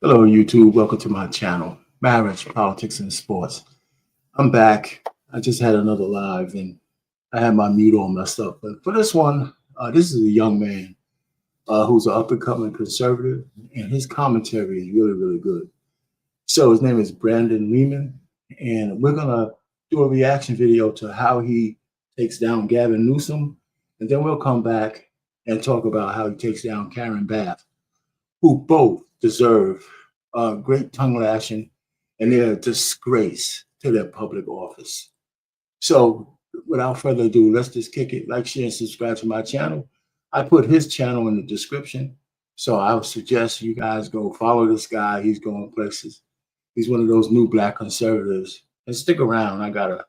Hello, YouTube. Welcome to my channel, Marriage, Politics, and Sports. I'm back. I just had another live and I had my mute all messed up. But for this one, this is a young man who's an up and coming conservative, and his commentary is really, really good. So his name is Brandon Lehman, and we're going to do a reaction video to how he takes down Gavin Newsom. And then we'll come back and talk about how he takes down Karen Bath, who both deserve great tongue lashing, and they're a disgrace to their public office. So without further ado, let's just kick it. Like, share, and subscribe to my channel. I put his channel in the description. So I would suggest you guys go follow this guy. He's going places. He's one of those new black conservatives. And stick around. I got a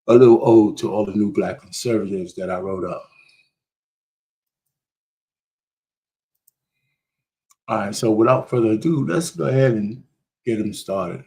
little ode to all the new black conservatives that I wrote up. All right, so without further ado, let's go ahead and get him started.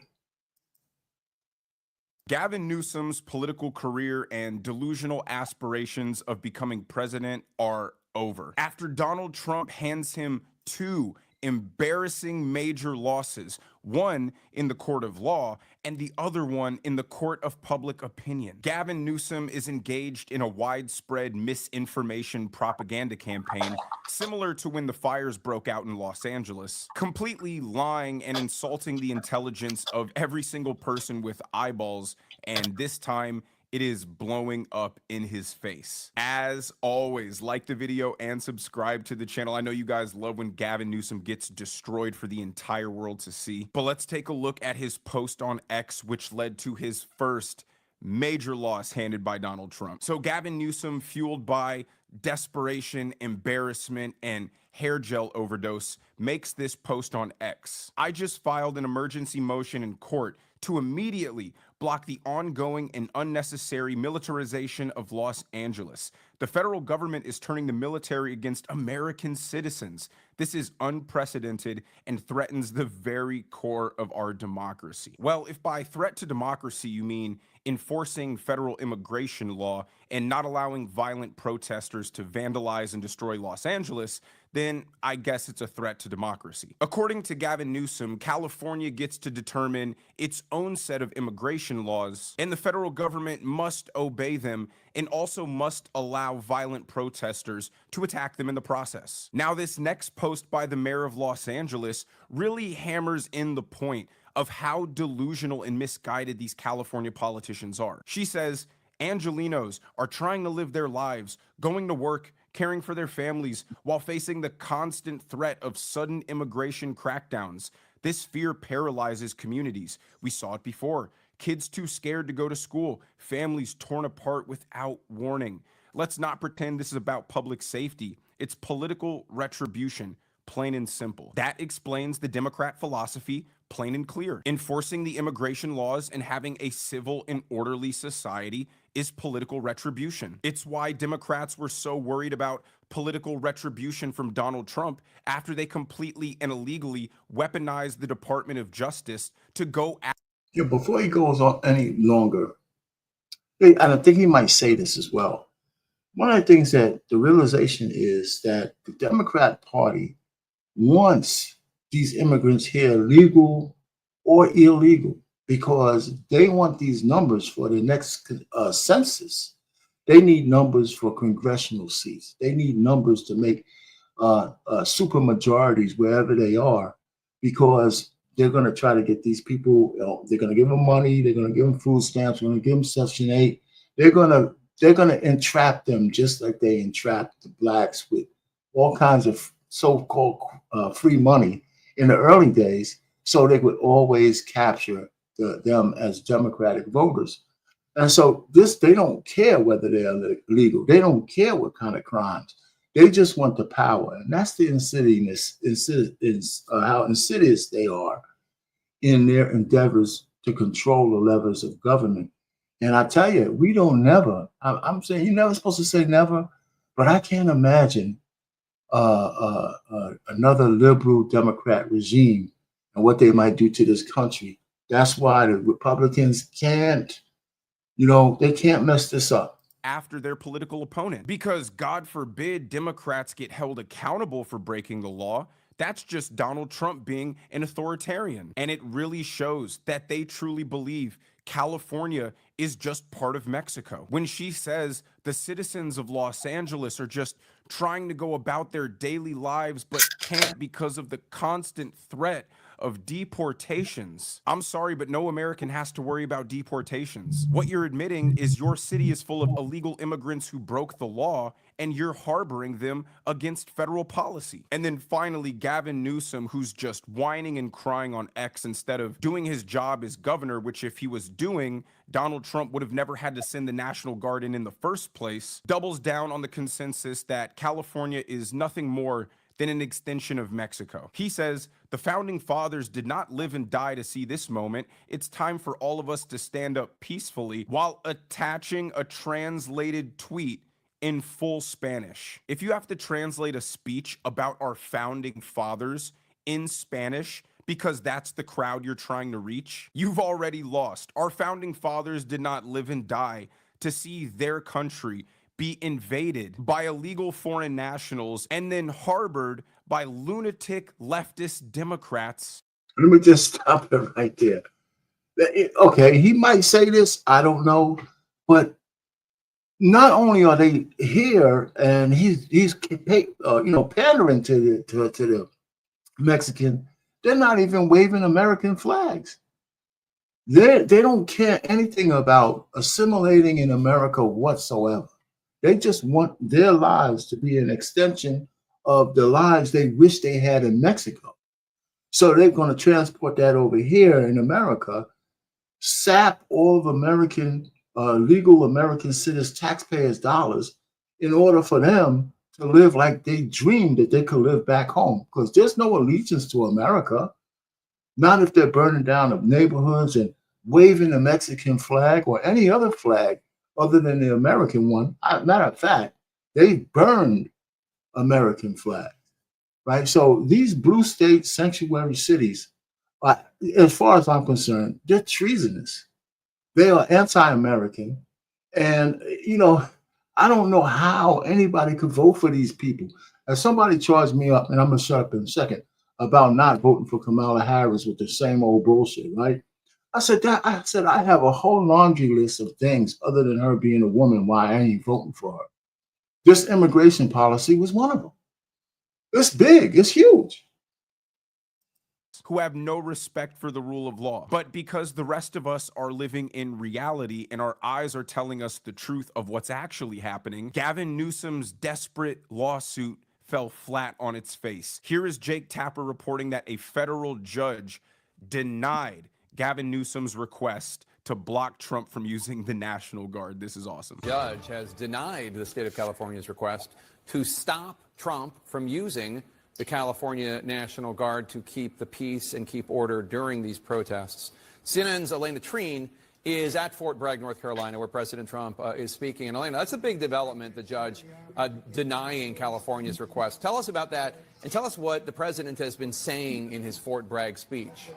Gavin Newsom's political career and delusional aspirations of becoming president are over. After Donald Trump hands him two embarrassing major losses, one in the court of law and the other one in the court of public opinion. Gavin Newsom is engaged in a widespread misinformation propaganda campaign, similar to when the fires broke out in Los Angeles, completely lying and insulting the intelligence of every single person with eyeballs, and this time it is blowing up in his face. As always, like the video and subscribe to the channel. I know you guys love when Gavin Newsom gets destroyed for the entire world to see. But let's take a look at his post on X, which led to his first major loss handed by Donald Trump. So Gavin Newsom, fueled by desperation, embarrassment, and hair gel overdose, makes this post on X. I just filed an emergency motion in court to immediately block the ongoing and unnecessary militarization of Los Angeles. The federal government is turning the military against American citizens. This is unprecedented and threatens the very core of our democracy. Well, if by threat to democracy you mean enforcing federal immigration law and not allowing violent protesters to vandalize and destroy Los Angeles, then I guess it's a threat to democracy. According to Gavin Newsom, California gets to determine its own set of immigration laws, and the federal government must obey them and also must allow violent protesters to attack them in the process. Now, this next post by the mayor of Los Angeles really hammers in the point of how delusional and misguided these California politicians are. She says, Angelenos are trying to live their lives, going to work, caring for their families, while facing the constant threat of sudden immigration crackdowns. This fear paralyzes communities. We saw it before. Kids too scared to go to school, families torn apart without warning. Let's not pretend this is about public safety. It's political retribution, plain and simple. That explains the Democrat philosophy, plain and clear. Enforcing the immigration laws and having a civil and orderly society is political retribution. It's why Democrats were so worried about political retribution from Donald Trump after they completely and illegally weaponized the Department of Justice to go after. Yeah, before he goes on any longer, and I think he might say this as well. One of the things that the realization is that the Democrat Party wants these immigrants here, legal or illegal, because they want these numbers for the next census. They need numbers for congressional seats. They need numbers to make super majorities wherever they are, because they're going to try to get these people. They're going to give them money. They're going to give them food stamps. They're going to give them Section 8. They're going to entrap them just like they entrapped the blacks with all kinds of so-called free money in the early days, so they would always capture them as Democratic voters. And so they don't care whether they're legal. They don't care what kind of crimes. They just want the power. And that's the how insidious they are in their endeavors to control the levers of government. And I tell you, we don't never, I'm saying you're never supposed to say never, but I can't imagine another liberal Democrat regime and what they might do to this country. That's why the Republicans can't, they can't mess this up. After their political opponent, because God forbid Democrats get held accountable for breaking the law, That's just Donald Trump being an authoritarian. And it really shows that they truly believe California is just part of Mexico. When she says the citizens of Los Angeles are just trying to go about their daily lives but can't because of the constant threat of deportations. I'm sorry, but no American has to worry about deportations. What you're admitting is your city is full of illegal immigrants who broke the law, and you're harboring them against federal policy. And then finally, Gavin Newsom, who's just whining and crying on X instead of doing his job as governor, which if he was doing, Donald Trump would have never had to send the National Guard in the first place, doubles down on the consensus that California is nothing more than an extension of Mexico. He says, the founding fathers did not live and die to see this moment. It's time for all of us to stand up peacefully, while attaching a translated tweet in full Spanish. If you have to translate a speech about our founding fathers in Spanish because that's the crowd you're trying to reach, you've already lost. Our founding fathers did not live and die to see their country be invaded by illegal foreign nationals and then harbored by lunatic leftist Democrats. Let me just stop it right there. Okay, he might say this, I don't know, but not only are they here and he's pandering to the Mexican, they're not even waving American flags. They don't care anything about assimilating in America whatsoever. They just want their lives to be an extension of the lives they wish they had in Mexico. So they're going to transport that over here in America, sap all of American, legal American citizens, taxpayers' dollars in order for them to live like they dreamed that they could live back home. Because there's no allegiance to America, not if they're burning down the neighborhoods and waving the Mexican flag or any other flag other than the American one. Matter of fact, they burned American flags, right? So these blue state sanctuary cities, as far as I'm concerned, they're treasonous. They are anti-American. And, I don't know how anybody could vote for these people. If somebody charged me up, and I'm going to shut up in a second, about not voting for Kamala Harris with the same old bullshit, right? I said, I have a whole laundry list of things other than her being a woman why I ain't voting for her. This immigration policy was one of them. It's big, it's huge. Who have no respect for the rule of law. But because the rest of us are living in reality and our eyes are telling us the truth of what's actually happening, Gavin Newsom's desperate lawsuit fell flat on its face. Here is Jake Tapper reporting that a federal judge denied Gavin Newsom's request to block Trump from using the National Guard. This is awesome. The judge has denied the state of California's request to stop Trump from using the California National Guard to keep the peace and keep order during these protests. CNN's Elena Treen is at Fort Bragg, North Carolina, where President Trump is speaking. And Elena, that's a big development, the judge denying California's request. Tell us about that, and tell us what the president has been saying in his Fort Bragg speech.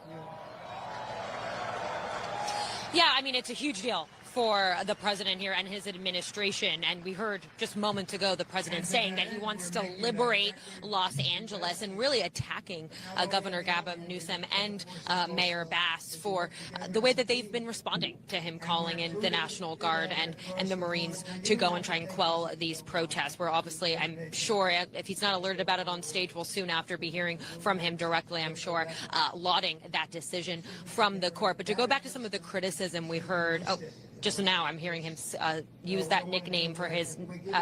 Yeah, I mean, it's a huge deal for the president here and his administration. And we heard just moments ago the president saying that he wants to liberate Los Angeles and really attacking Governor Gavin Newsom and Mayor Bass for the way that they've been responding to him calling in the National Guard and the Marines to go and try and quell these protests. Where obviously, I'm sure if he's not alerted about it on stage, we'll soon after be hearing from him directly, I'm sure, lauding that decision from the court. But to go back to some of the criticism we heard, just now I'm hearing him use that nickname for his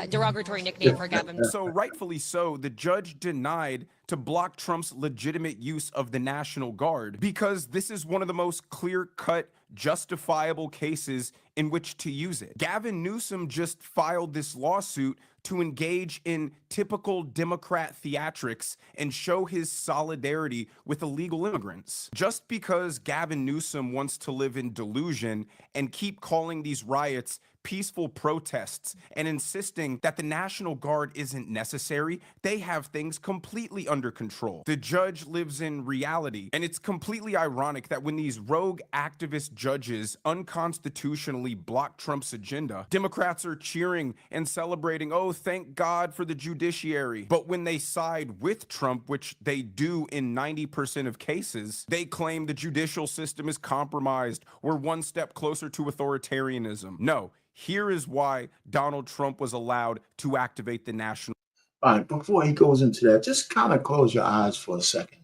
derogatory nickname for Gavin. So rightfully so, the judge denied to block Trump's legitimate use of the National Guard because this is one of the most clear-cut, justifiable cases in which to use it. Gavin Newsom just filed this lawsuit to engage in typical Democrat theatrics and show his solidarity with illegal immigrants. Just because Gavin Newsom wants to live in delusion and keep calling these riots peaceful protests and insisting that the National Guard isn't necessary. They have things completely under control. The judge lives in reality, and it's completely ironic that when these rogue activist judges unconstitutionally block Trump's agenda, Democrats are cheering and celebrating, oh, thank God for the judiciary. But when they side with Trump, which they do in 90% of cases, they claim the judicial system is compromised. We're one step closer to authoritarianism. No, here is why Donald Trump was allowed to activate the national. All right, before he goes into that, just kind of close your eyes for a second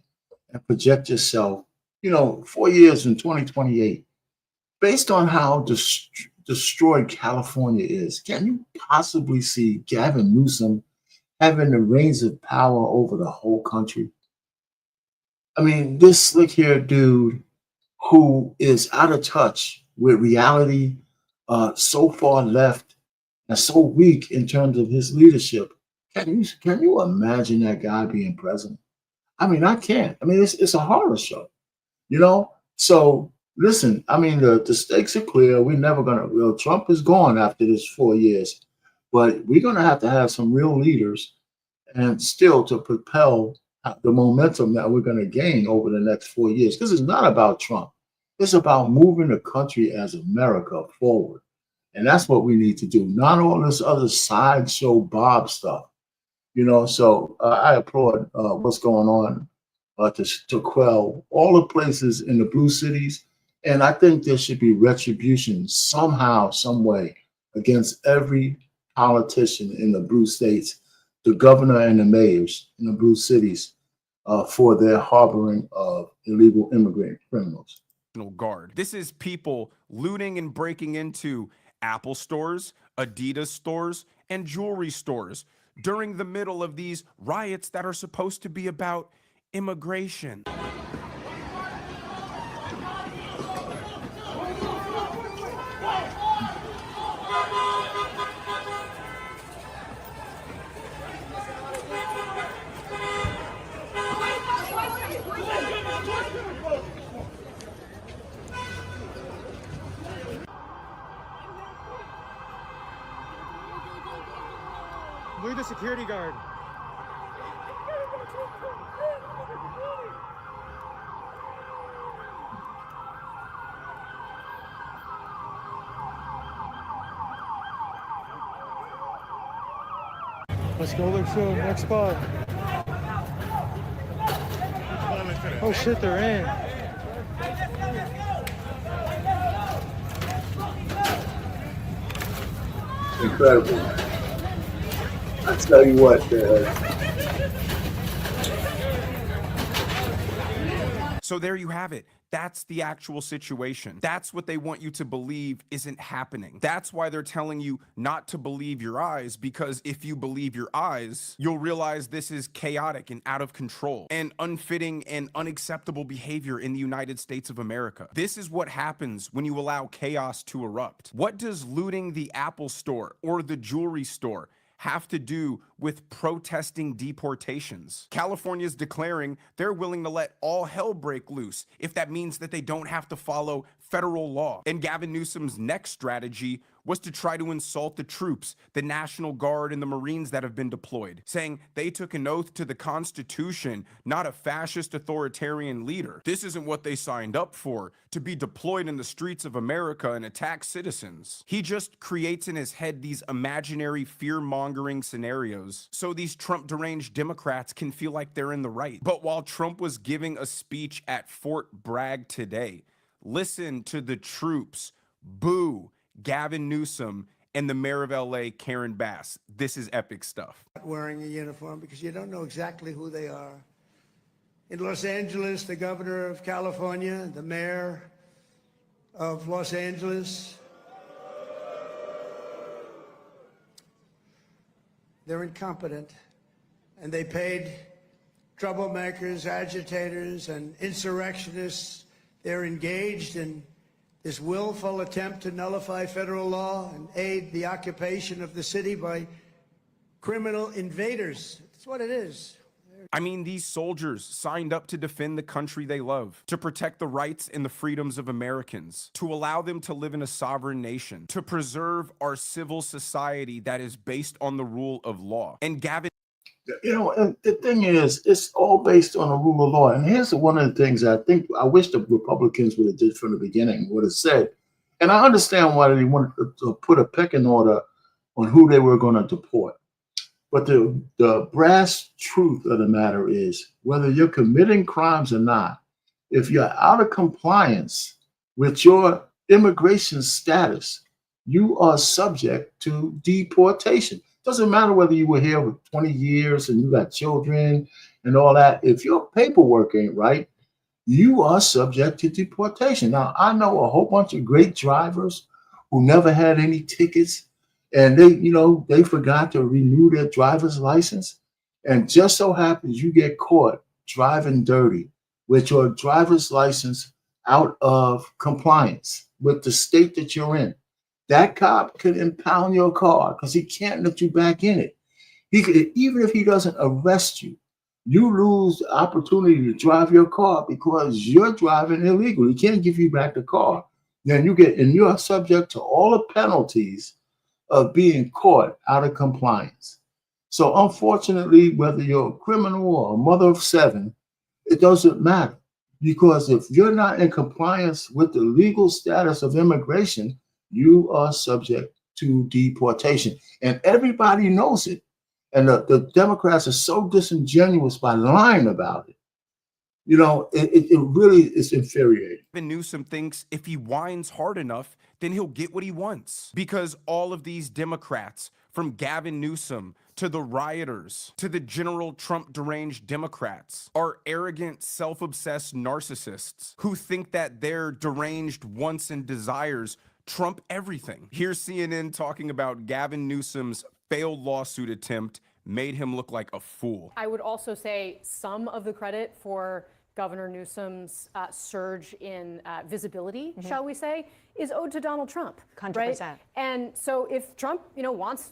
and project yourself, 4 years in 2028. Based on how destroyed California is, can you possibly see Gavin Newsom having the reins of power over the whole country? I mean, this slick-haired dude who is out of touch with reality, so far left and so weak in terms of his leadership. Can you imagine that guy being president? I mean, I can't. I mean, it's a horror show, So listen, I mean, the stakes are clear. We're never gonna. Trump is gone after this 4 years, but we're gonna have to have some real leaders, and still to propel the momentum that we're gonna gain over the next 4 years. Because it's not about Trump. It's about moving the country as America forward, and that's what we need to do. Not all this other sideshow Bob stuff. So I applaud what's going on to quell all the places in the blue cities. And I think there should be retribution somehow, some way against every politician in the blue states, the governor and the mayors in the blue cities for their harboring of illegal immigrant criminals. Guard. This is people looting and breaking into Apple stores, Adidas stores, and jewelry stores during the middle of these riots that are supposed to be about immigration. Look at the security guard. Let's go look for next spot. Oh shit, they're in. Incredible. I tell you what, So there you have it. That's the actual situation. That's what they want you to believe isn't happening. That's why they're telling you not to believe your eyes, because if you believe your eyes, you'll realize this is chaotic and out of control and unfitting and unacceptable behavior in the United States of America. This is what happens when you allow chaos to erupt. What does looting the Apple store or the jewelry store have to do with protesting deportations? California's declaring they're willing to let all hell break loose if that means that they don't have to follow federal law. And Gavin Newsom's next strategy was to try to insult the troops, the National Guard and the Marines that have been deployed, saying they took an oath to the Constitution, not a fascist authoritarian leader. This isn't what they signed up for, to be deployed in the streets of America and attack citizens. He just creates in his head these imaginary fear-mongering scenarios so these Trump deranged Democrats can feel like they're in the right. But while Trump was giving a speech at Fort Bragg today, listen to the troops boo Gavin Newsom and the mayor of LA, Karen Bass. This is epic stuff. Wearing a uniform because you don't know exactly who they are. In Los Angeles, the governor of California, the mayor of Los Angeles, they're incompetent, and they paid troublemakers, agitators, and insurrectionists. They're engaged in this willful attempt to nullify federal law and aid the occupation of the city by criminal invaders. That's what it is. I mean, these soldiers signed up to defend the country they love, to protect the rights and the freedoms of Americans, to allow them to live in a sovereign nation, to preserve our civil society that is based on the rule of law. And Gavin, And the thing is, it's all based on the rule of law. And here's one of the things I wish the Republicans would have did from the beginning, would have said, and I understand why they wanted to put a pecking order on who they were going to deport. But the brass truth of the matter is, whether you're committing crimes or not, if you're out of compliance with your immigration status, you are subject to deportation. Doesn't matter whether you were here for 20 years and you got children and all that. If your paperwork ain't right, you are subject to deportation. Now, I know a whole bunch of great drivers who never had any tickets, and they forgot to renew their driver's license. And just so happens you get caught driving dirty with your driver's license out of compliance with the state that you're in. That cop could impound your car because he can't let you back in it. He could, even if he doesn't arrest you, you lose the opportunity to drive your car because you're driving illegal. He can't give you back the car. Then you're subject to all the penalties of being caught out of compliance. So unfortunately, whether you're a criminal or a mother of seven, it doesn't matter, because if you're not in compliance with the legal status of immigration, you are subject to deportation. And everybody knows it. And the Democrats are so disingenuous by lying about it. It really is infuriating. Gavin Newsom thinks if he whines hard enough, then he'll get what he wants. Because all of these Democrats, from Gavin Newsom to the rioters to the general Trump deranged Democrats, are arrogant, self-obsessed narcissists who think that their deranged wants and desires trump everything. Here's CNN talking about Gavin Newsom's failed lawsuit attempt made him look like a fool. I would also say some of the credit for Governor Newsom's surge in visibility, shall we say, is owed to Donald Trump. 100%. Right? And so if Trump, wants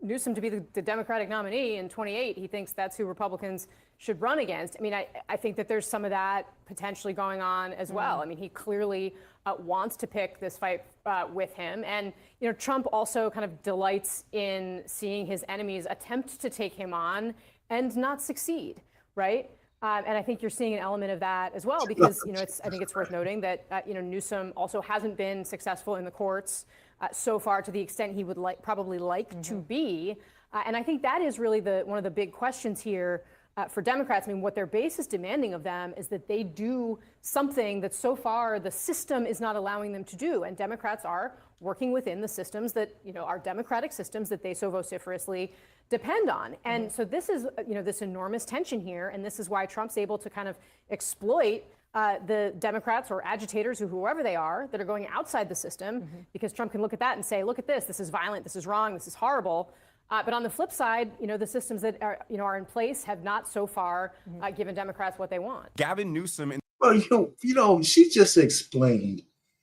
Newsom to be the Democratic nominee in 28, he thinks that's who Republicans should run against. I mean, I think that there's some of that potentially going on as well. I mean, he clearly wants to pick this fight with him. And, Trump also kind of delights in seeing his enemies attempt to take him on and not succeed, right? And I think you're seeing an element of that as well, because, I think it's worth noting that, Newsom also hasn't been successful in the courts so far to the extent he would probably like to be. And I think that is really one of the big questions here for Democrats. I mean, what their base is demanding of them is that they do something that so far the system is not allowing them to do. And Democrats are working within the systems that, are democratic systems that they so vociferously depend on. And so this is, this enormous tension here. And this is why Trump's able to kind of exploit the Democrats or agitators or whoever they are that are going outside the system, because Trump can look at that and say, look at this is violent, this is wrong, this is horrible. But on the flip side, the systems that are in place have not so far given Democrats what they want. Gavin Newsom. Well, she just explained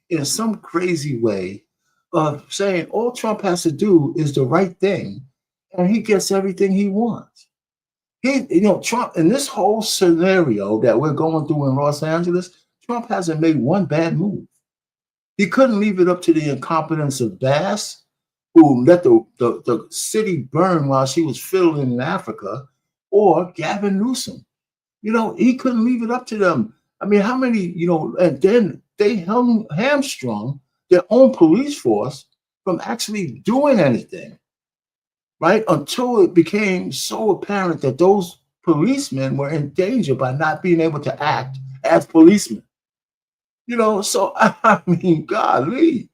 in some crazy way of saying all Trump has to do is the right thing, and he gets everything he wants. Trump, in this whole scenario that we're going through in Los Angeles, Trump hasn't made one bad move. He couldn't leave it up to the incompetence of Bass, who let the city burn while she was fiddling in Africa, or Gavin Newsom. He couldn't leave it up to them. I mean, how many, and then they hamstrung their own police force from actually doing anything, right? Until it became so apparent that those policemen were in danger by not being able to act as policemen. So, I mean, golly.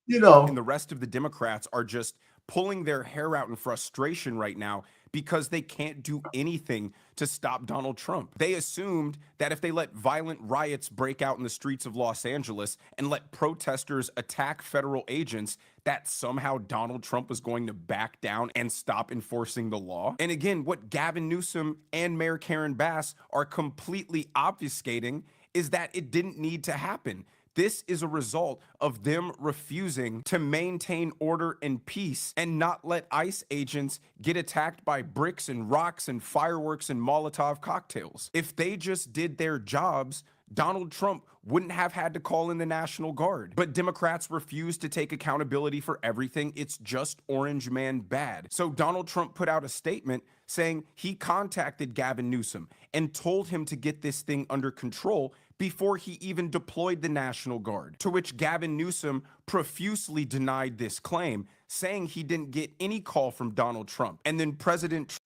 And the rest of the Democrats are just pulling their hair out in frustration right now because they can't do anything to stop Donald Trump. They assumed that if they let violent riots break out in the streets of Los Angeles and let protesters attack federal agents, that somehow Donald Trump was going to back down and stop enforcing the law. And again, what Gavin Newsom and Mayor Karen Bass are completely obfuscating is that it didn't need to happen. This is a result of them refusing to maintain order and peace and not let ICE agents get attacked by bricks and rocks and fireworks and Molotov cocktails. If they just did their jobs, Donald Trump wouldn't have had to call in the National Guard. But Democrats refuse to take accountability for everything. It's just Orange Man bad. So Donald Trump put out a statement saying he contacted Gavin Newsom and told him to get this thing under control before he even deployed the National Guard, to which Gavin Newsom profusely denied this claim, saying he didn't get any call from Donald Trump. And then President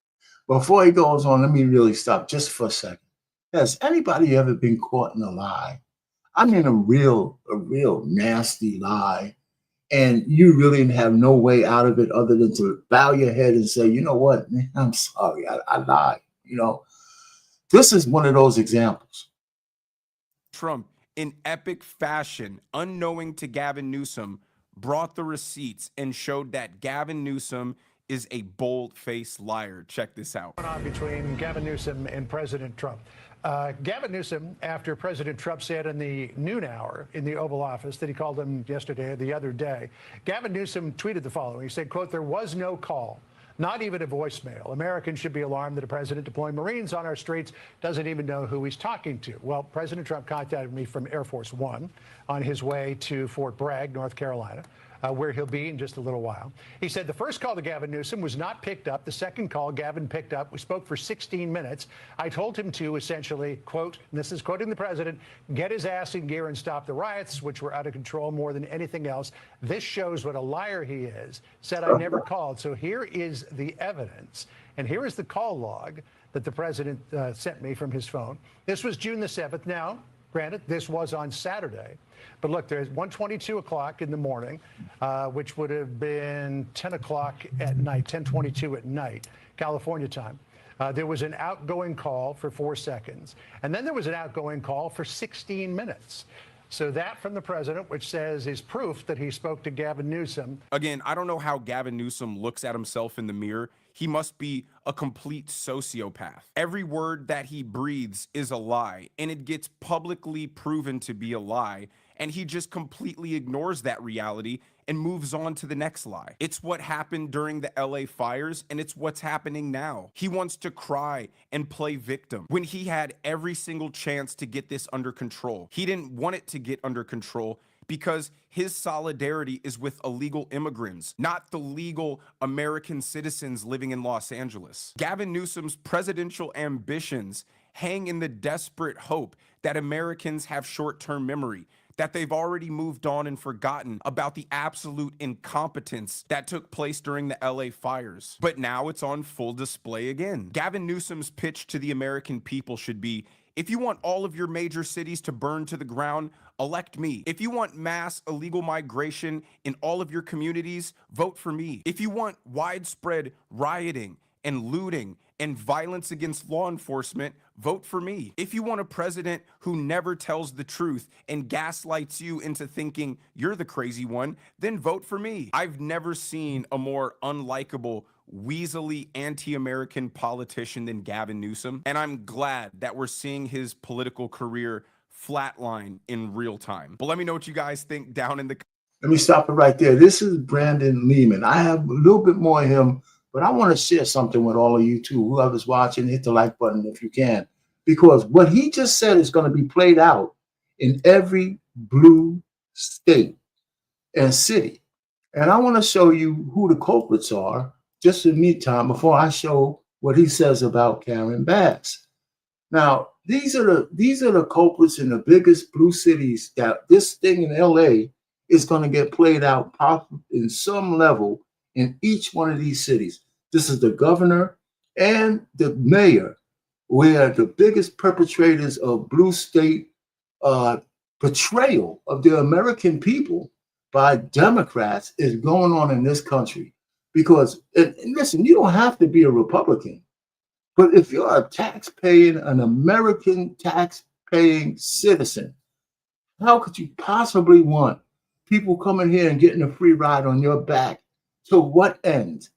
Before he goes on, let me really stop just for a second. Has anybody ever been caught in a lie? I mean, a real nasty lie, and you really have no way out of it other than to bow your head and say, you know what, man, I'm sorry, I lied. You know, this is one of those examples. Trump, in epic fashion, unknowing to Gavin Newsom, brought the receipts and showed that Gavin Newsom is a bold-faced liar. Check this out. On between Gavin Newsom and President Trump. Gavin Newsom, after President Trump said in the noon hour in the Oval Office that he called him yesterday or the other day, Gavin Newsom tweeted the following. He said, quote, "There was no call, not even a voicemail. Americans should be alarmed that a president deploying Marines on our streets doesn't even know who he's talking to." Well, President Trump contacted me from Air Force One on his way to Fort Bragg, North Carolina, where he'll be in just a little while. He said the first call to Gavin Newsom was not picked up. The second call Gavin picked up. We spoke for 16 minutes. I told him to essentially, quote, and this is quoting the president, "get his ass in gear and stop the riots, which were out of control more than anything else. This shows what a liar he is." Said I never called. So here is the evidence. And here is the call log that the president sent me from his phone. This was June the 7th. Now, granted, this was on Saturday. But look, there's 1:22 o'clock in the morning, which would have been 10 o'clock at night, 10:22 at night, California time. There was an outgoing call for 4 seconds. And then there was an outgoing call for 16 minutes. So that from the president, which says is proof that he spoke to Gavin Newsom. Again, I don't know how Gavin Newsom looks at himself in the mirror. He must be a complete sociopath. Every word that he breathes is a lie, and it gets publicly proven to be a lie, and he just completely ignores that reality and moves on to the next lie. It's what happened during the LA fires, and it's what's happening now. He wants to cry and play victim when he had every single chance to get this under control. He didn't want it to get under control because his solidarity is with illegal immigrants, not the legal American citizens living in Los Angeles. Gavin Newsom's presidential ambitions hang in the desperate hope that Americans have short-term memory, that they've already moved on and forgotten about the absolute incompetence that took place during the LA fires. But now it's on full display again. Gavin Newsom's pitch to the American people should be, if you want all of your major cities to burn to the ground, elect me. If you want mass illegal migration in all of your communities, vote for me. If you want widespread rioting and looting and violence against law enforcement, vote for me. If you want a president who never tells the truth and gaslights you into thinking you're the crazy one, then vote for me. I've never seen a more unlikable, weaselly anti-American politician than Gavin Newsom, and I'm glad that we're seeing his political career flatline in real time. But let me know what you guys think down in the. Let me stop it right there. This is Brandon Lehman. I have a little bit more of him, but I want to share something with all of you too. Whoever's watching, hit the like button if you can, because what he just said is going to be played out in every blue state and city. And I want to show you who the culprits are just in the meantime before I show what he says about Karen Bass. Now, these are the culprits in the biggest blue cities that this thing in LA is going to get played out in some level in each one of these cities. This is the governor and the mayor, where the biggest perpetrators of blue state betrayal of the American people by Democrats is going on in this country. Because, and listen, you don't have to be a Republican, but if you're a tax-paying, an American tax-paying citizen, how could you possibly want people coming here and getting a free ride on your back? To what end?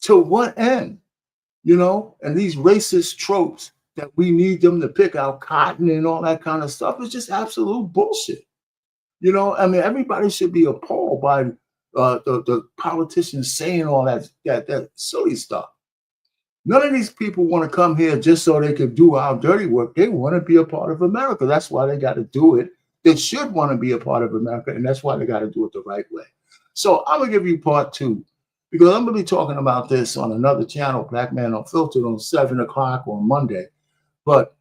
To what end? You know, and these racist tropes that we need them to pick out cotton and all that kind of stuff is just absolute bullshit. You know, I mean, everybody should be appalled by the politicians saying all that silly stuff. None of these people want to come here just so they can do our dirty work. They want to be a part of America. That's why they got to do it. They should want to be a part of America, and that's why they got to do it the right way. So I'm going to give you part two, because I'm going to be talking about this on another channel, Black Man Unfiltered, on 7 o'clock on Monday. But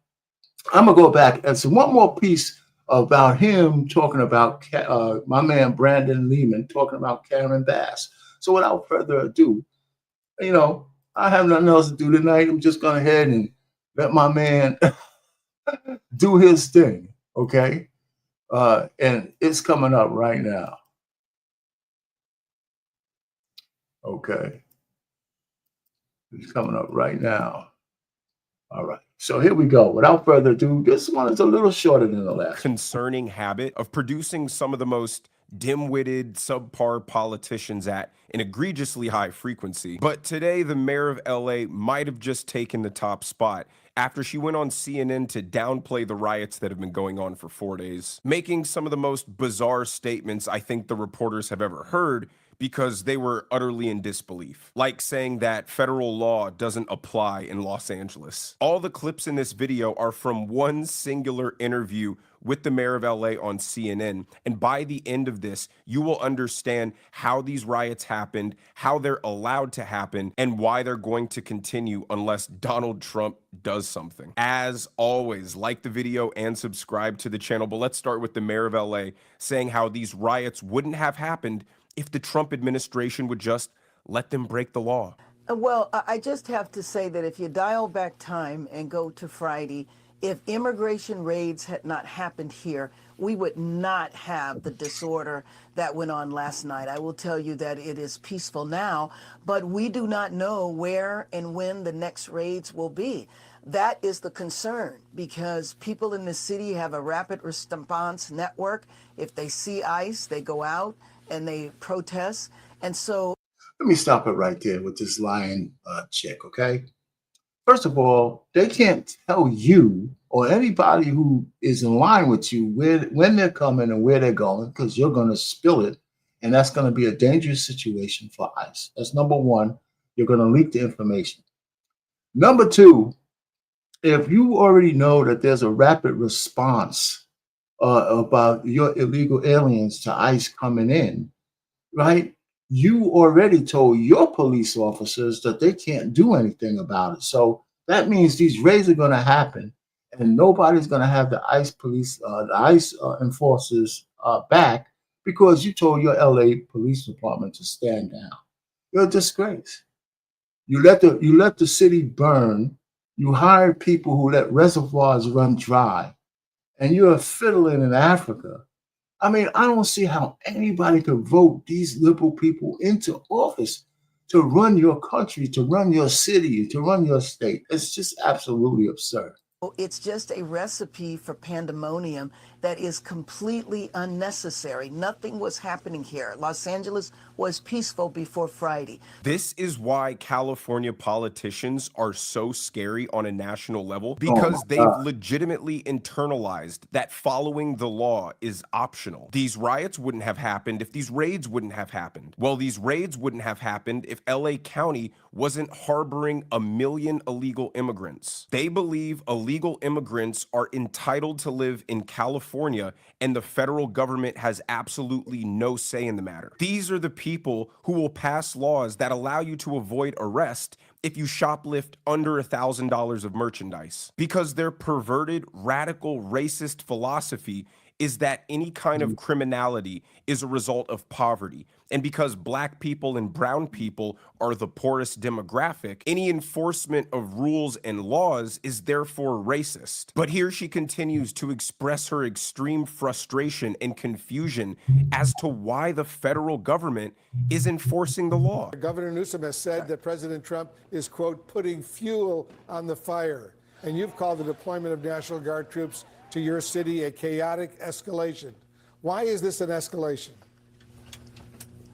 I'm going to go back and see one more piece about him talking about my man Brandon Lehman talking about Karen Bass. So without further ado, you know, I have nothing else to do tonight. I'm just going ahead and let my man do his thing, okay? And it's coming up right now. Okay. It's coming up right now. All right. So here we go. Without further ado, this one is a little shorter than the last. Concerning habit of producing some of the most dim-witted, subpar politicians at an egregiously high frequency. But today, the mayor of LA might have just taken the top spot after she went on CNN to downplay the riots that have been going on for 4 days, making some of the most bizarre statements I think the reporters have ever heard, because they were utterly in disbelief, like saying that federal law doesn't apply in Los Angeles. All the clips in this video are from one singular interview with the mayor of LA on CNN, and by the end of this, you will understand how these riots happened, how they're allowed to happen, and why they're going to continue unless Donald Trump does something. As always, like the video and subscribe to the channel, but let's start with the mayor of LA saying how these riots wouldn't have happened if the Trump administration would just let them break the law. Well, I just have to say that if you dial back time and go to Friday, if immigration raids had not happened here, we would not have the disorder that went on last night. I will tell you that it is peaceful now, but we do not know where and when the next raids will be. That is the concern, because people in the city have a rapid response network. If they see ICE, they go out and they protest. And so let me stop it right there with this lying chick, okay? First of all, they can't tell you or anybody who is in line with you when they're coming and where they're going, because you're going to spill it, and that's going to be a dangerous situation for ICE. That's number one. You're going to leak the information. Number two, if you already know that there's a rapid response about your illegal aliens to ICE coming in, right? You already told your police officers that they can't do anything about it. So that means these raids are going to happen, and nobody's going to have the ICE police, the ICE enforcers back, because you told your LA police department to stand down. You're a disgrace. You let the city burn. You hired people who let reservoirs run dry, and you're fiddling in Africa. I mean, I don't see how anybody could vote these liberal people into office to run your country, to run your city, to run your state. It's just absolutely absurd. it's just a recipe for pandemonium that is completely unnecessary. Nothing was happening here. Los Angeles was peaceful before Friday. This is why California politicians are so scary on a national level, because they've legitimately internalized that following the law is optional. These riots wouldn't have happened if these raids wouldn't have happened. Well, these raids wouldn't have happened if LA County wasn't harboring 1 million illegal immigrants. They believe illegal immigrants are entitled to live in California, and the federal government has absolutely no say in the matter. These are the people who will pass laws that allow you to avoid arrest if you shoplift under $1,000 of merchandise, because their perverted, radical, racist philosophy is that any kind of criminality is a result of poverty. And because black people and brown people are the poorest demographic, any enforcement of rules and laws is therefore racist. But here she continues to express her extreme frustration and confusion as to why the federal government is enforcing the law. Governor Newsom has said that President Trump is, quote, putting fuel on the fire. And you've called the deployment of National Guard troops to your city a chaotic escalation. Why is this an escalation?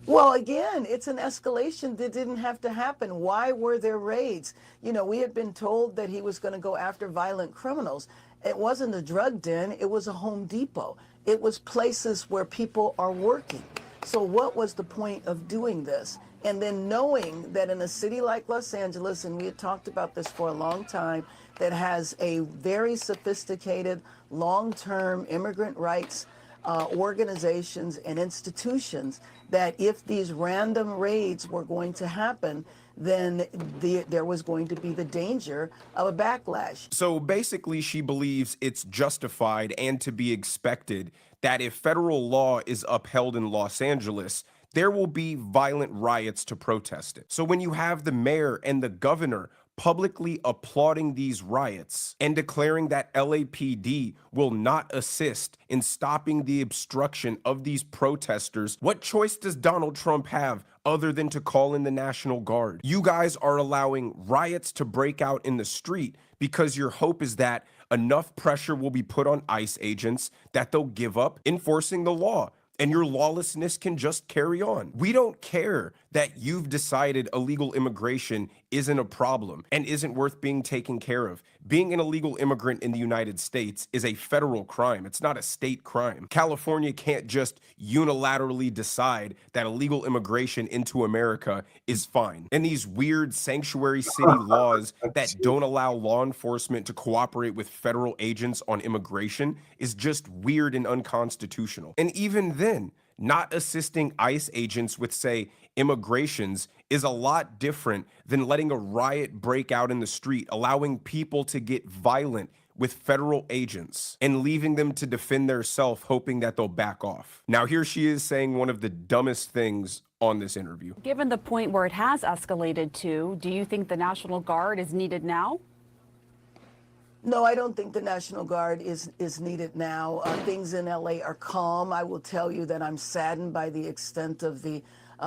Well, again, it's an escalation that didn't have to happen. Why were there raids? You know, we had been told that he was going to go after violent criminals. It wasn't a drug den, it was a Home Depot. It was places where people are working. So what was the point of doing this? And then knowing that in a city like Los Angeles, and we had talked about this for a long time, that has a very sophisticated long-term immigrant rights organizations and institutions, that if these random raids were going to happen, then there was going to be the danger of a backlash. So basically, she believes it's justified and to be expected that if federal law is upheld in Los Angeles, there will be violent riots to protest it. So when you have the mayor and the governor publicly applauding these riots and declaring that LAPD will not assist in stopping the obstruction of these protesters, what choice does Donald Trump have other than to call in the National Guard? You guys are allowing riots to break out in the street because your hope is that enough pressure will be put on ICE agents that they'll give up enforcing the law, and your lawlessness can just carry on. We don't care that you've decided illegal immigration isn't a problem and isn't worth being taken care of. Being an illegal immigrant in the United States is a federal crime. It's not a state crime. California can't just unilaterally decide that illegal immigration into America is fine. And these weird sanctuary city laws that don't allow law enforcement to cooperate with federal agents on immigration is just weird and unconstitutional. And even then, not assisting ICE agents with, say, immigrations is a lot different than letting a riot break out in the street, allowing people to get violent with federal agents and leaving them to defend themselves, hoping that they'll back off. Now, here she is saying one of the dumbest things on this interview. Given the point where it has escalated to, do you think the National Guard is needed now? No, I don't think the National Guard is needed now. Things in LA are calm. I will tell you that I'm saddened by the extent of the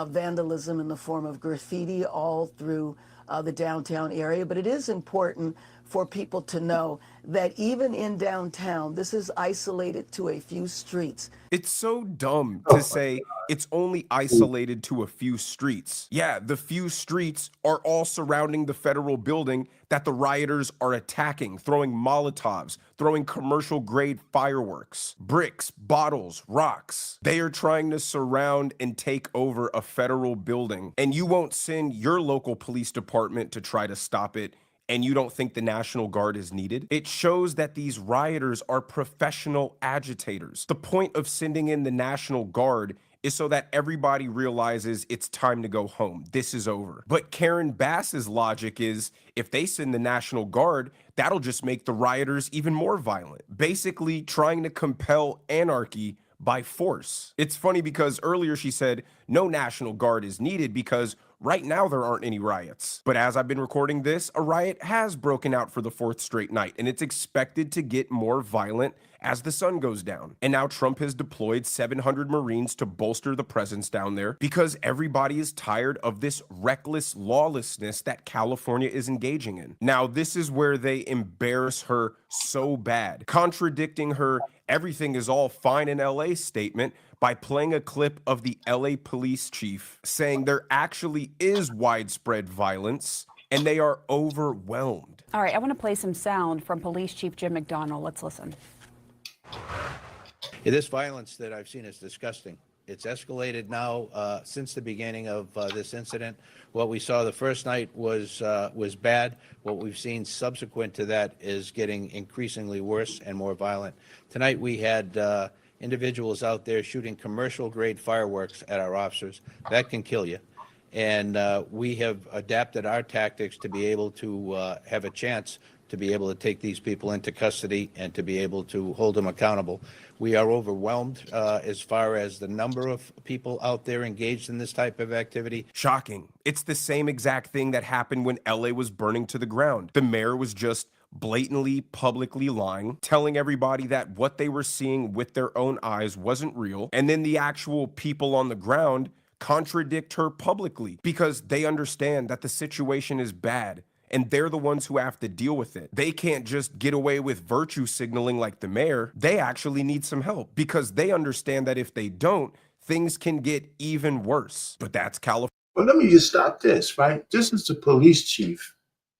vandalism in the form of graffiti all through the downtown area. But it is important for people to know that even in downtown, this is isolated to a few streets. It's so dumb to say it's only isolated to a few streets. Yeah, the few streets are all surrounding the federal building that the rioters are attacking, throwing Molotovs, throwing commercial-grade fireworks, bricks, bottles, rocks. They are trying to surround and take over a federal building, and you won't send your local police department to try to stop it, and you don't think the National Guard is needed? It shows that these rioters are professional agitators. The point of sending in the National Guard is so that everybody realizes it's time to go home. This is over. But Karen Bass's logic is if they send the National Guard, that'll just make the rioters even more violent, basically trying to compel anarchy by force. It's funny because earlier she said no National Guard is needed because right now there aren't any riots. But as I've been recording this, a riot has broken out for the fourth straight night, and it's expected to get more violent as the sun goes down. And now Trump has deployed 700 Marines to bolster the presence down there because everybody is tired of this reckless lawlessness that California is engaging in. Now, this is where they embarrass her so bad, contradicting her "everything is all fine in LA" statement by playing a clip of the LA police chief saying there actually is widespread violence and they are overwhelmed. All right, I want to play some sound from Police Chief Jim McDonnell. Let's listen. This violence that I've seen is disgusting. It's escalated now since the beginning of this incident. What we saw the first night was bad. What we've seen subsequent to that is getting increasingly worse and more violent. Tonight we had individuals out there shooting commercial-grade fireworks at our officers. That can kill you. And we have adapted our tactics to be able to have a chance to be able to take these people into custody and to be able to hold them accountable. We are overwhelmed as far as the number of people out there engaged in this type of activity. Shocking. It's the same exact thing that happened when LA was burning to the ground. The mayor was just blatantly, publicly lying, telling everybody that what they were seeing with their own eyes wasn't real. And then the actual people on the ground contradict her publicly because they understand that the situation is bad and they're the ones who have to deal with it. They can't just get away with virtue signaling like the mayor. They actually need some help because they understand that if they don't, things can get even worse. But that's California. But let me just stop this, right? This is the police chief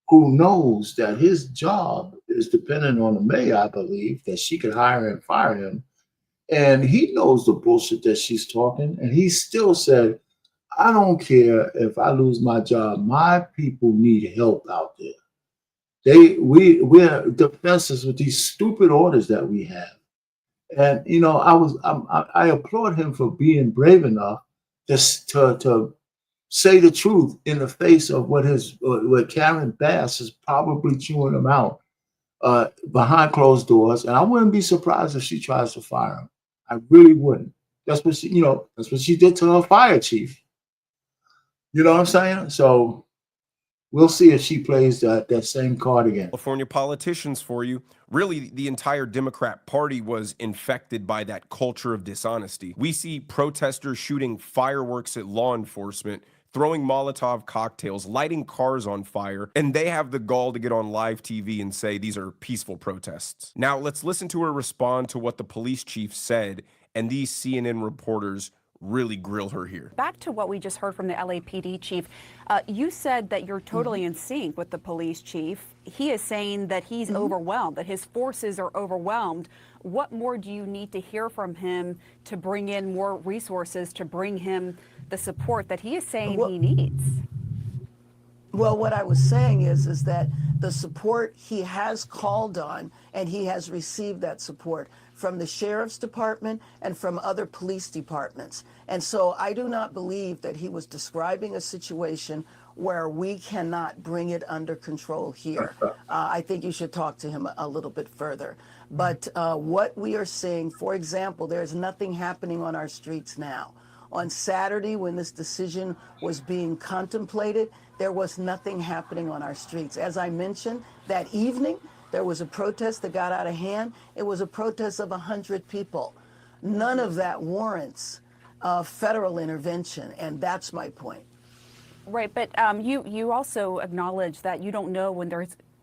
who knows that his job is is dependent on the mayor, I believe, that she could hire and fire him. And he knows the bullshit that she's talking. And he still said, I don't care if I lose my job. My people need help out there. We're defenseless with these stupid orders that we have. And you know, I applaud him for being brave enough to say the truth in the face of what Karen Bass is probably chewing him out behind closed doors. And I wouldn't be surprised if she tries to fire him. I really wouldn't. That's what that's what she did to her fire chief. You know what I'm saying? So we'll see if she plays that same card again. California politicians for you. Really, the entire Democrat Party was infected by that culture of dishonesty. We see protesters shooting fireworks at law enforcement, throwing Molotov cocktails, lighting cars on fire, and they have the gall to get on live TV and say these are peaceful protests. Now, let's listen to her respond to what the police chief said, and these CNN reporters really grill her here. Back to what we just heard from the LAPD chief, you said that you're totally in sync with the police chief. He is saying that he's overwhelmed, that his forces are overwhelmed. What more do you need to hear from him to bring in more resources, to bring him the support that he is saying he needs? Well, what I was saying is that the support he has called on, and he has received that support from the sheriff's department and from other police departments. And so I do not believe that he was describing a situation where we cannot bring it under control here. I think you should talk to him a little bit further. But what we are seeing, for example, there's nothing happening on our streets now. On Saturday, when this decision was being contemplated, there was nothing happening on our streets. As I mentioned, that evening, there was a protest that got out of hand. It was a protest of 100 people. None of that warrants federal intervention, and that's my point. Right, but you also acknowledge that you don't know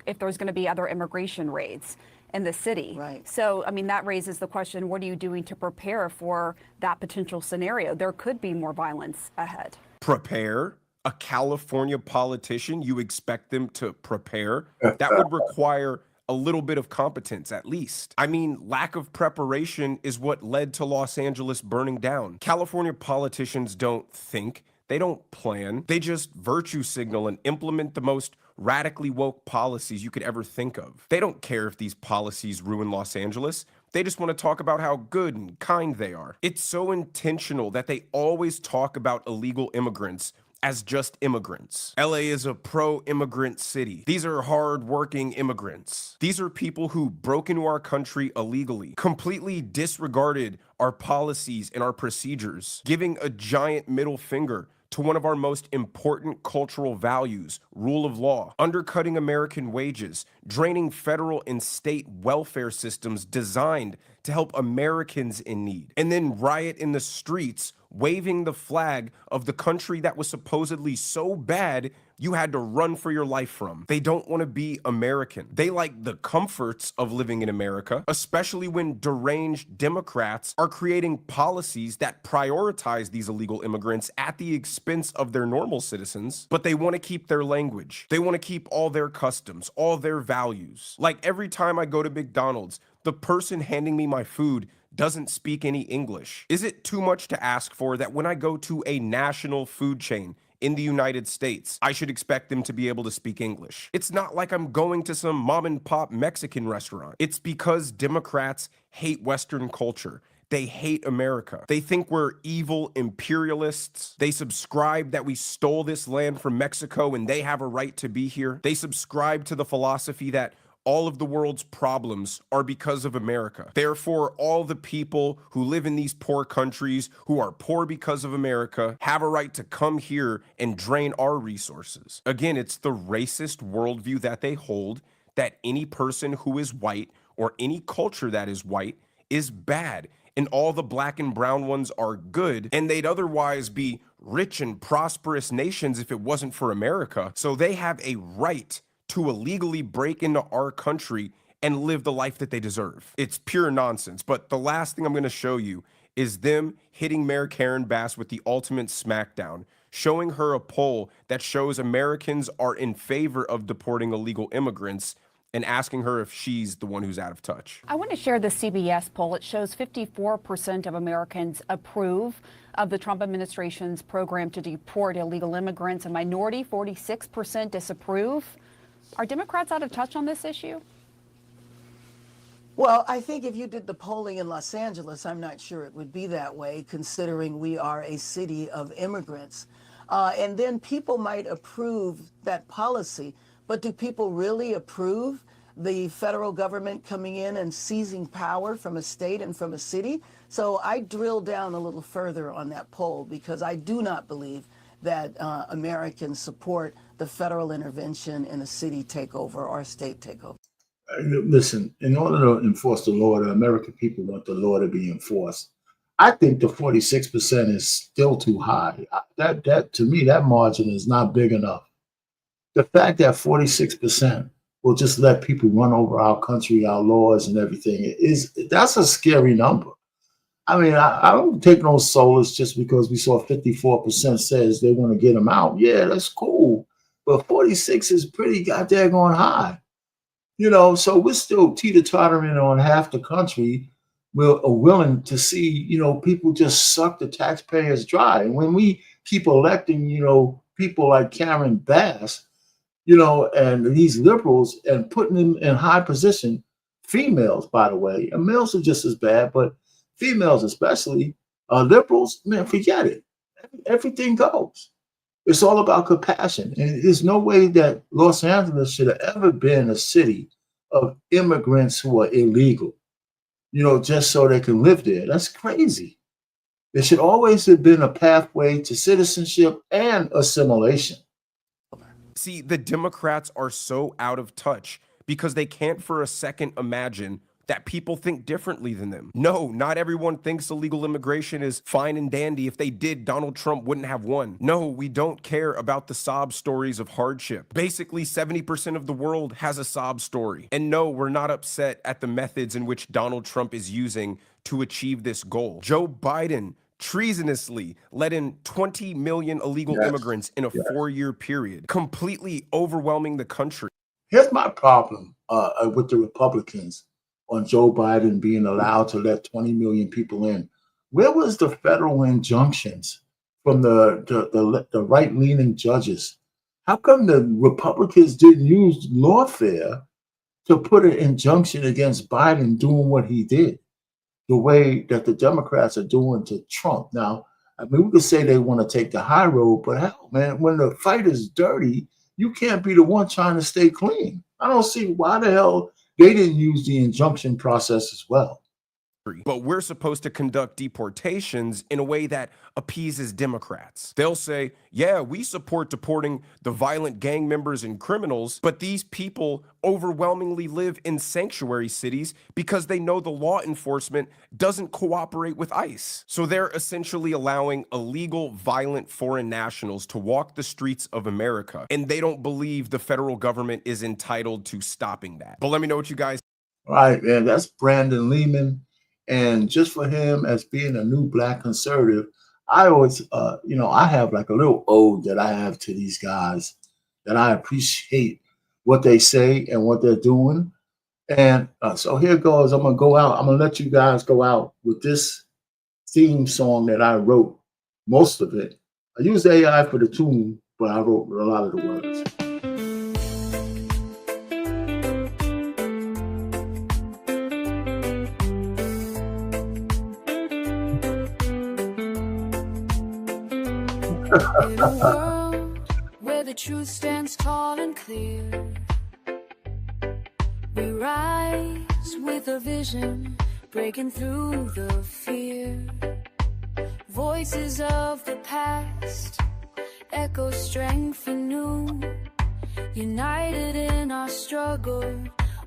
if there's going to be other immigration raids in the city. Right. So, I mean, that raises the question, what are you doing to prepare for that potential scenario? There could be more violence ahead. Prepare? A California politician, you expect them to prepare? That would require a little bit of competence, at least. I mean, lack of preparation is what led to Los Angeles burning down. California politicians don't think, they don't plan, they just virtue signal and implement the most radically woke policies you could ever think of. They don't care if these policies ruin Los Angeles. They just want to talk about how good and kind they are. It's so intentional that they always talk about illegal immigrants as just immigrants. LA is a pro-immigrant city. These are hard-working immigrants. These are people who broke into our country illegally, completely disregarded our policies and our procedures, giving a giant middle finger to one of our most important cultural values, rule of law, undercutting American wages, draining federal and state welfare systems designed to help Americans in need, and then riot in the streets, waving the flag of the country that was supposedly so bad you had to run for your life from. They don't want to be American. They like the comforts of living in America, especially when deranged Democrats are creating policies that prioritize these illegal immigrants at the expense of their normal citizens, but they want to keep their language. They want to keep all their customs, all their values. Like every time I go to McDonald's, the person handing me my food doesn't speak any English. Is it too much to ask for that when I go to a national food chain in the United States, I should expect them to be able to speak English? It's not like I'm going to some mom and pop Mexican restaurant. It's because Democrats hate Western culture. They hate America. They think we're evil imperialists. They subscribe that we stole this land from Mexico and they have a right to be here. They subscribe to the philosophy that all of the world's problems are because of America. Therefore, all the people who live in these poor countries, who are poor because of America, have a right to come here and drain our resources. Again, it's the racist worldview that they hold, that any person who is white or any culture that is white is bad, and all the black and brown ones are good, and they'd otherwise be rich and prosperous nations if it wasn't for America. So they have a right to illegally break into our country and live the life that they deserve. It's pure nonsense. But the last thing I'm going to show you is them hitting Mayor Karen Bass with the ultimate smackdown, showing her a poll that shows Americans are in favor of deporting illegal immigrants, and asking her if she's the one who's out of touch. I want to share the CBS poll. It shows 54% of Americans approve of the Trump administration's program to deport illegal immigrants. A minority, 46%, disapprove. Are Democrats out of touch on this issue? Well, I think if you did the polling in Los Angeles, I'm not sure it would be that way, considering we are a city of immigrants. And then people might approve that policy, but do people really approve the federal government coming in and seizing power from a state and from a city? So I drill down a little further on that poll, because I do not believe that Americans support the federal intervention in a city takeover or state takeover. Listen, in order to enforce the law, the American people want the law to be enforced. I think the 46% is still too high. That to me, that margin is not big enough. The fact that 46% will just let people run over our country, our laws, and everything that's a scary number. I mean, I don't take no solace just because we saw 54% says they want to get them out. Yeah, that's cool, but 46 is pretty goddamn high. You know, so we're still teeter-tottering on half the country. We're willing to see, you know, people just suck the taxpayers dry. And when we keep electing, you know, people like Karen Bass, you know, and these liberals, and putting them in high position, females, by the way, and males are just as bad, but females especially, liberals, man, forget it. Everything goes. It's all about compassion. And there's no way that Los Angeles should have ever been a city of immigrants who are illegal, you know, just so they can live there. That's crazy. There should always have been a pathway to citizenship and assimilation. See, the Democrats are so out of touch because they can't for a second imagine that people think differently than them. No, not everyone thinks illegal immigration is fine and dandy. If they did, Donald Trump wouldn't have won. No, we don't care about the sob stories of hardship. Basically, 70% of the world has a sob story. And no, we're not upset at the methods in which Donald Trump is using to achieve this goal. Joe Biden treasonously let in 20 million illegal immigrants in a 4-year period, completely overwhelming the country. Here's my problem with the Republicans on Joe Biden being allowed to let 20 million people in. Where was the federal injunctions from the right-leaning judges? How come the Republicans didn't use lawfare to put an injunction against Biden doing what he did, the way that the Democrats are doing to Trump? Now, I mean, we could say they want to take the high road, but hell, man, when the fight is dirty, you can't be the one trying to stay clean. I don't see why the hell they didn't use the injunction process as well. But we're supposed to conduct deportations in a way that appeases Democrats. They'll say, yeah, we support deporting the violent gang members and criminals, but these people overwhelmingly live in sanctuary cities because they know the law enforcement doesn't cooperate with ICE. So they're essentially allowing illegal, violent foreign nationals to walk the streets of America, and they don't believe the federal government is entitled to stopping that. But let me know what you guys. All right, man, that's Brandon Lehman. And just for him as being a new Black conservative, I always, you know, I have like a little ode that I have to these guys, that I appreciate what they say and what they're doing. And so here goes. I'm going to go out. I'm going to let you guys go out with this theme song that I wrote, most of it. I used AI for the tune, but I wrote a lot of the words. In a world where the truth stands tall and clear, we rise with a vision, breaking through the fear. Voices of the past echo strength anew. United in our struggle,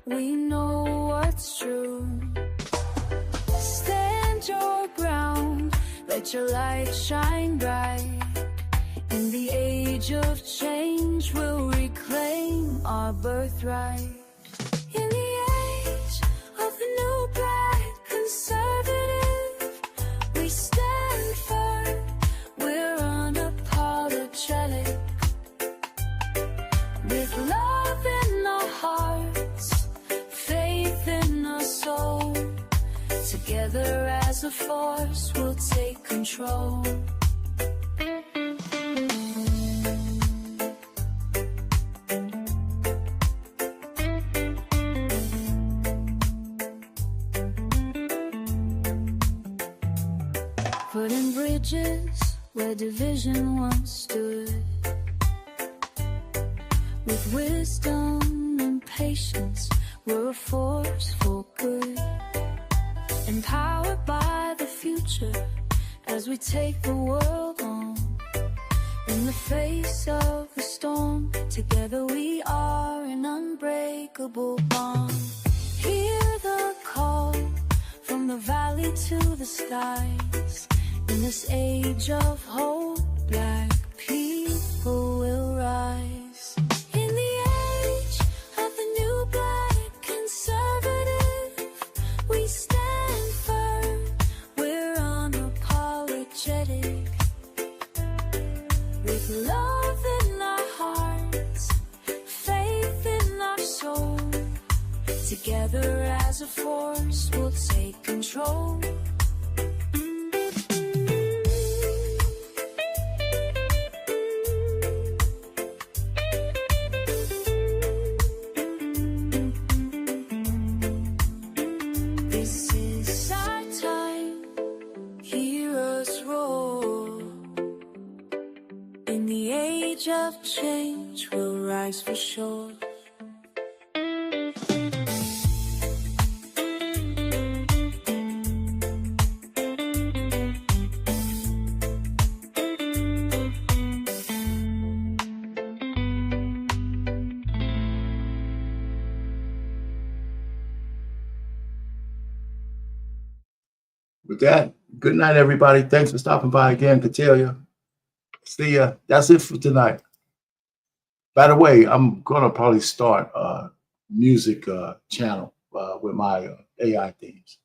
we know what's true. Stand your ground, let your light shine bright. In the age of change, we'll reclaim our birthright. In the age of the new Black conservative, we stand firm, we're unapologetic. With love in our hearts Together as a force, we'll take control. Putting bridges where division once stood, with wisdom and patience, we're a force for good. Empowered by the future as we take the world on. In the face of the storm, together we are an unbreakable bond. Hear the call from the valley to the skies. In this age of hope, black people will rise. In the age of the new black conservative, we stand firm, we're unapologetic. With love in our hearts, faith in our soul, together as a force, we'll take control. This is our time, hear us roar. In the age of change, we'll rise for sure. With that, good night, everybody. Thanks for stopping by again, Katelia. See ya. That's it for tonight. By the way, I'm gonna probably start a music channel with my AI themes.